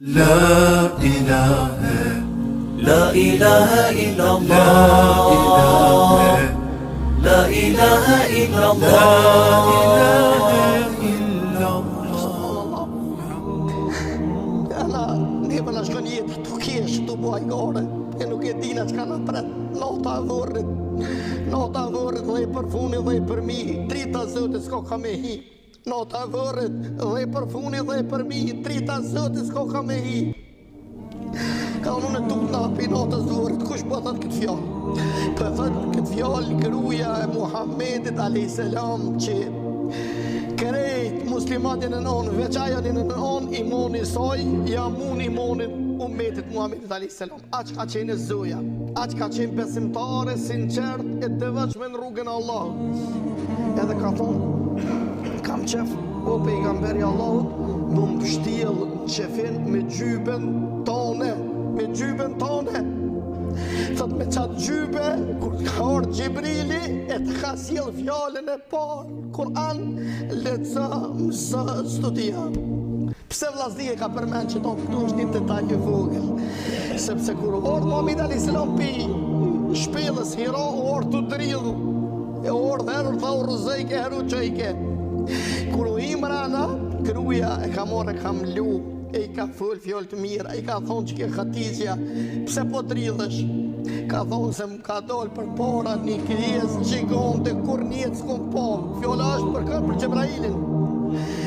لا إله لا إله إلا الله لا إله إلا Ne për në shkën jetë të kesh të buajgore e nuk e dina që ka në pret nota e vërrit dhe i për funi dhe i për mi trita zëtë s'ko ka me hi nota e vërrit dhe i për funi dhe i për mi trita zëtë s'ko ka me hi ka unë në tuk në api notës vërrit kush po thët këtë fjallë për thët këtë fjallë gruja e Muhammedit a.s. që krejt muslimatin e nonë, veç ajan e nonë, imoni soj, jamun imonin umetit Muhammedit a.s. Aq ka qenë zoja, aq ka qenë besimtare, sinqert, e dëvëqme në rrugën e Allahut. Edhe ka thonë, kam qef, o pejgamberi Allahut, më më pështjel qefin me gjyben tone, Thot me qatë gjybe, kur ka orë Gjibrili, e të ka sjell fjallën e parë, Kur'an, leca, mësa, studia. Pse vllazni e ka përmen që tonë këtu është një detaj i vogël, sepse kur orë Muhammed a.s. pi shpellës Hira, orë të dridhu, e orë dhe herë tha u rëzëjke, heru qëjke. Kur u Imrana, gruja e ka morë e ka mlu, e i ka fëll fjallë të mirë, e i ka thonë që ke Khatizja, pse po dridhësh? Ka thonë se më ka dollë për para një krijes gjigonte, kur njetë s'kom po, fjallë është për Gjebrailin.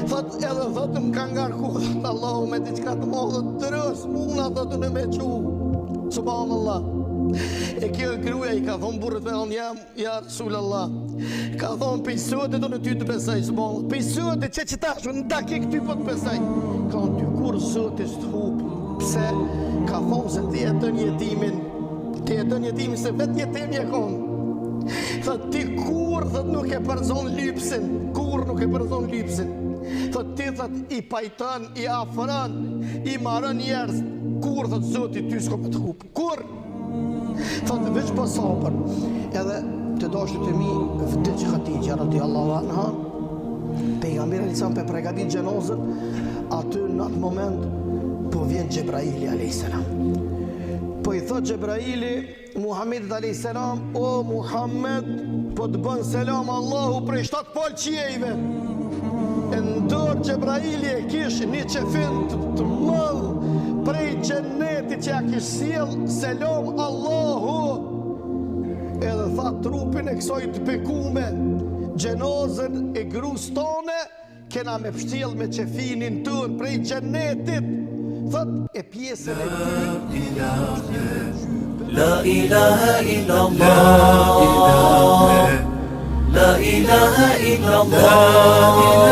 Thot edhe thotë më ka ngarku, thot Allahu me diqka të modhë, dërës muna thotë në me qu, subhanallah. E kjo gruja i ka thonë burët me ja Rasulallah, ka thonë pejsote të në ty të besaj, subhanallah, pejsote që tashu në dakik ty po të besaj. Ka në ty kur sotis të hupë, pse ka thonë se ti e të njetimin se vetë jetemi e konë. Thët ti kur thët nuk e përzon lypsin, Thët ti thët i pajtën, i afrën, i marën njerës, kur thët zoti ty s'ko me të hupë, kur? Thët veç për sabër, edhe të dashët e mi vdëq Khatizja radiallahu anha, pejgamberi a.s. për pregabit gjenozën, aty në atë moment po vjen Gjebraili a.s. Po i thot Gjebraili Muhammedit a.s. O Muhammed, po të bën selam Allahu prej 7 polqiejve. E ndër Gjebraili e kish një qefin të mëllë prej gjennetit që ja kish sjell selam Allahu. Edhe tha trupin e kësoj të bekume, gjenozën e grus tone, kena me pështjel me qefinin tën prej gjennetit. Thot e pjesën e لا إله إلا الله لا إله إلا الله